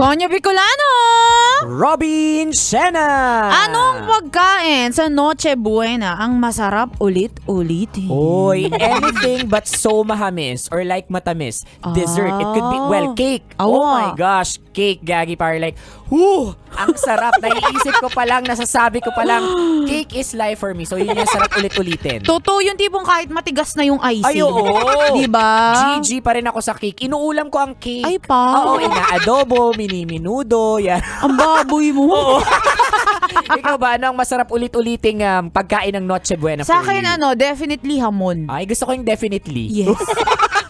Konya Bicolano! Robin Shena! Anong pagkain sa Noche Buena ang masarap ulit-ulitin? Oy, anything but so mahamis or like matamis. Dessert. It could be, well, cake. Oh my gosh, cake, Gagi. Para like, ang sarap. Naiisip ko pa lang, nasasabi ko pa lang, cake is life for me. So yun yung sarap ulit-ulitin. Totoo yung tipong kahit matigas na yung icing. Ay, oo. Diba? GG pa rin ako sa cake. Inuulam ko ang cake. Ay, pa. Oo, ina-adobo, mini-minudo, yan. Ang baboy mo. Oo. Ikaw ba, ano ang masarap ulit-uliting pagkain ng Noche Buena Sa for akin, you? definitely hamon. Ay, gusto ko yung definitely. Yes.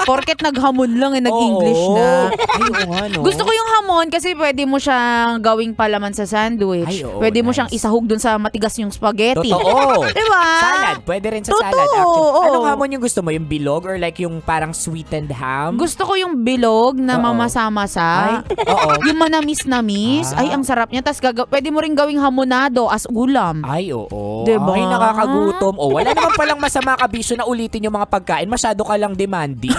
Porket naghamon lang, nag-English na. Ay, oo nga, no? Gusto ko yung hamon kasi pwede mo siyang gawing palaman sa sandwich. Ay, oo, pwede mo nice. siyang isahog dun sa matigas yung spaghetti. Totoo. Diba? Salad. Pwede rin sa Totoo, salad, actually. oo. Anong hamon yung gusto mo? Yung bilog or like yung parang sweetened ham? Gusto ko yung bilog na Oo. mamasa-masa. Ay, oo. Yung manamis-namis. Ay, ang sarap niya. Tapos pwede mo rin gawing hamonado as ulam. Ay, oo. Diba? Ay, nakakagutom. Wala naman palang masama kabisyo na ulitin yung mga pagkain. Masyado ka lang demanding.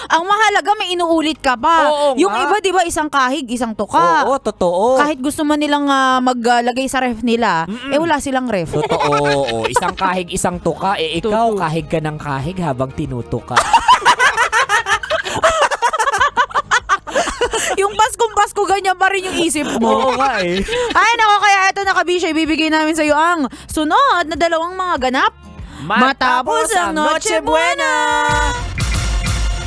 Ang mahalaga, may inuulit ka pa. Oo Yung nga. iba, di ba, isang kahig, isang tuka. Oo, totoo. Kahit gusto man nilang maglagay sa ref nila, wala silang ref. Totoo. Oo. Isang kahig, isang tuka. Ikaw, kahig ka ng kahig habang tinutuka. Yung Paskong-Pasko, ganyan pa rin yung isip mo. Oo nga eh. Ay, nako, kaya ito na kabisya, ibibigay namin sa'yo ang sunod na dalawang mga ganap. Matapos ang Noche Buena!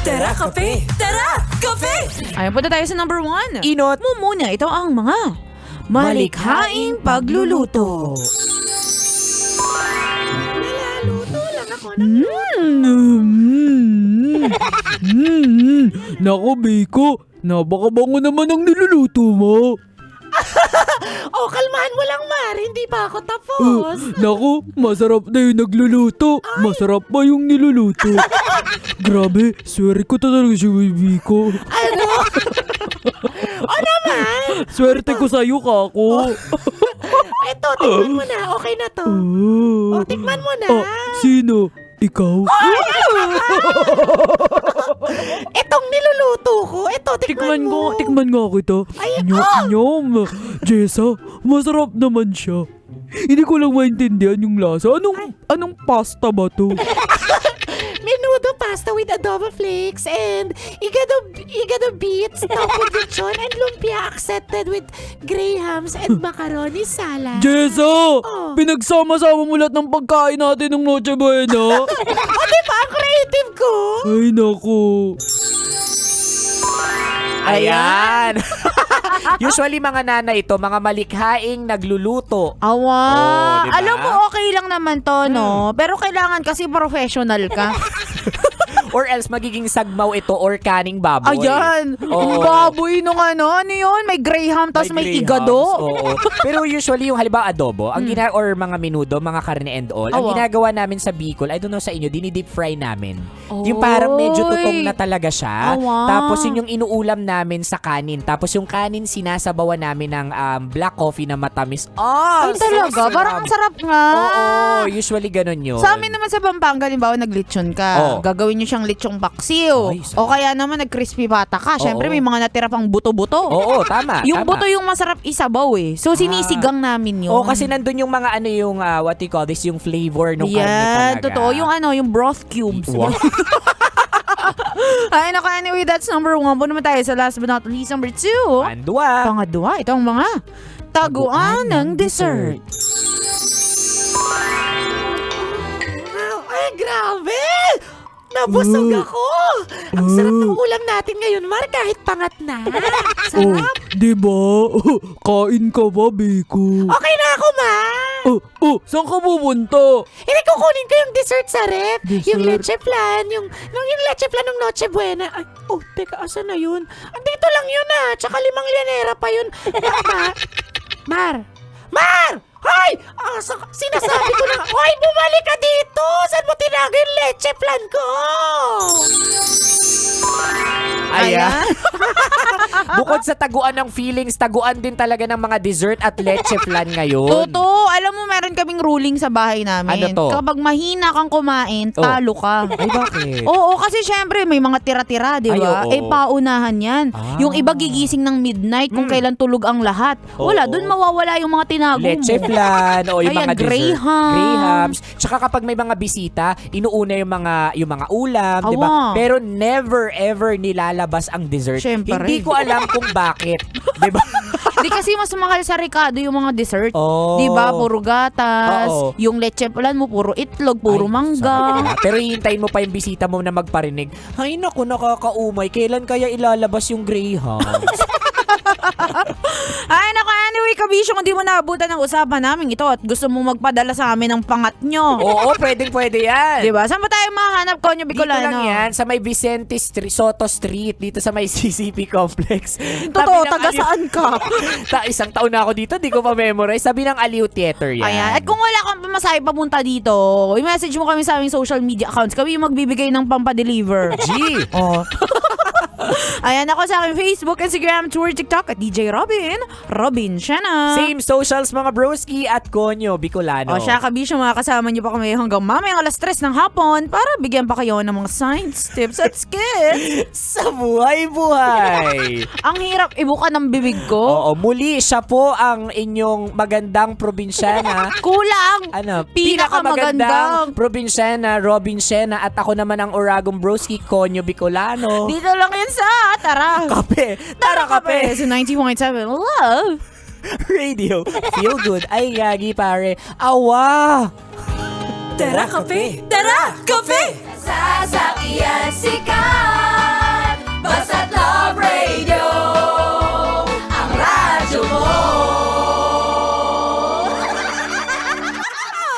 Tara, kape! Tara, kape! Ayun, punta tayo sa number 1. Inot. Mo muna, ito ang mga malikhaing pagluluto. Nako, Biko. Napakabango naman ang niluluto mo. Oh, kalmahan mo lang, Mar. Hindi pa ako tapos. Naku, masarap na yung nagluluto. Masarap pa yung niluluto. Grabe, swerte ko talaga si Biko. Ano? O naman! Swerte ko sa'yo, kako. Ito, tikman mo na. Okay na to. O, tikman mo na. Sino? Ikaw? Itong niluluto ko. Ito, tikman mo. Tikman nga kita. Nyom. Jessa, masarap naman siya. Hindi ko lang maintindihan yung lasa. Anong pasta ba to? Menudo pasta with adobo flakes and igado beets topped with lechon and lumpia accented with grahams and macaroni salad. Jessa! Pinagsama-sama mo lahat ng pagkain natin ng Noche Buena. O, diba? Ang creative ko. Ay, naku. Ayan. Usually mga nanay ito, mga malikhaing nagluluto. Awa. Oh, diba? Alam mo, okay lang naman to, no? Pero kailangan kasi professional ka. Or else magiging sagmaw ito or kaning baboy. Ayan. Ang Oo. baboy nung ano yun? May graham, tapos may grahams, igado. Oo. Pero usually yung halimbawa adobo, ang or mga menudo, mga karne and all, ang Awa. ginagawa namin sa Bicol, I don't know sa inyo, dini-deep fry namin. Yung Oy. parang medyo tutong na talaga siya. Awa. Tapos yun yung inuulam namin sa kanin. Tapos yung kanin sinasabawan namin ng black coffee na matamis. Ay, talaga? Parang ang sarap nga. Oo, usually ganun yun. Sa amin naman sa Pampanga, halimbawa naglitsyon ka, gagawin nyo siyang litsong paksiw. Ay, sarap. O kaya naman nag-crispy pata ka. Siyempre may mga natira pang buto-buto. Oo, tama. Yung tama. buto yung masarap isabaw eh. So sinisigang namin yun. Oo, kasi nandun yung mga yung what you call this, yung flavor ng karne yan, talaga. totoo. Yung yung broth cubes. Wow. Ay, naku, anyway, that's number 1. Po naman tayo sa last but not least, number 2. Pandua. Pangadwa, ito ang mga taguan ng dessert. Ay, grabe! Nabusog ako! Ang sarap ng ulam natin ngayon, Mar, kahit pangat na. Sarap! Diba? Kain ka ba, Biko? Okay na ako, Mar! Saan ka pupunta? Hindi kukunin ko yung dessert sa ref. Dessert? Yung leche flan. Yung leche flan ng Noche Buena. Ay, teka, asan na yun? Andito lang yun Tsaka 5 llanera pa yun. Mar! Hoy! Sinasabi ko na, hoy, bumalik ka dito! Saan mo tinago yung leche flan ko? Ayan. Bukod sa taguan ng feelings, taguan din talaga ng mga dessert at leche flan ngayon. Totoo, alam mo meron kaming ruling sa bahay namin. Ano to? Kapag mahina kang kumain, talo ka. Ay, bakit? Oo, kasi syempre may mga tira-tira, di ba? Ay, oo. Paunahan yan. Ah. Yung iba gigising ng midnight kung kailan tulog ang lahat. Wala, Oo. dun mawawala yung mga tinago Leche mo. flan o yung Ayan, mga dessert. Graham. Grahams. Tsaka kapag may mga bisita, inuuna yung mga ulam, di ba? Awa. Pero never ever nilalabas ang dessert. Syempre. Hindi ko alam kung bakit. Di ba? Di kasi mas mahal sa Ricardo yung mga dessert. Oh. Di ba? Puro gatas. Oo. Yung leche flan mo, puro itlog, puro Ay, mangga. sabi ko, pero hihintayin mo pa yung bisita mo na magparinig. Ay naku, nakakaumay. Kailan kaya ilalabas yung Grahams? Ay, naku, anyway, kabisyo, kung di mo naabutan ng usapan namin ito at gusto mo magpadala sa amin ng pangat nyo. Oo, pwede yan. Di ba? Saan ba tayo mahanap ko nyo, Dito Bicolano? lang yan, sa may Vicente Street, Soto Street, dito sa may CCP Complex. Totoo, Tabi ng taga Aliw- saan ka? Isang taon na ako dito, di ko pa memorize. Sabi ng Aliw Theater yan. Ayan. At kung wala kang pamasahe papunta dito, i-message mo kami sa aming social media accounts. Kami yung magbibigay ng pampa-deliver. G! Oh. Ayan, ako sa aking Facebook, Instagram, Twitter, TikTok at DJ Robin Shana. Same socials mga broski at Konyo Bicolano. O siya, kabisyo, mga kasama niyo pa kami hanggang mamayang alas 3 ng hapon para bigyan pa kayo ng mga science tips at skills. Sa buhay-buhay. Ang hirap ibuka ng bibig ko. Oo, muli siya po ang inyong magandang probinsyana. Kulang! Ano, Pinakamagandang. probinsyana, Robin Shena, at ako naman ang Oragong Broski, Konyo Bicolano. Dito lang yan sa Tara! Kape! Tara kape! So 90.7 Love! Radio. Feel good. Ay, gagi pare. Awa! Tara kape! Tara kape! Sasakyan sikat, basta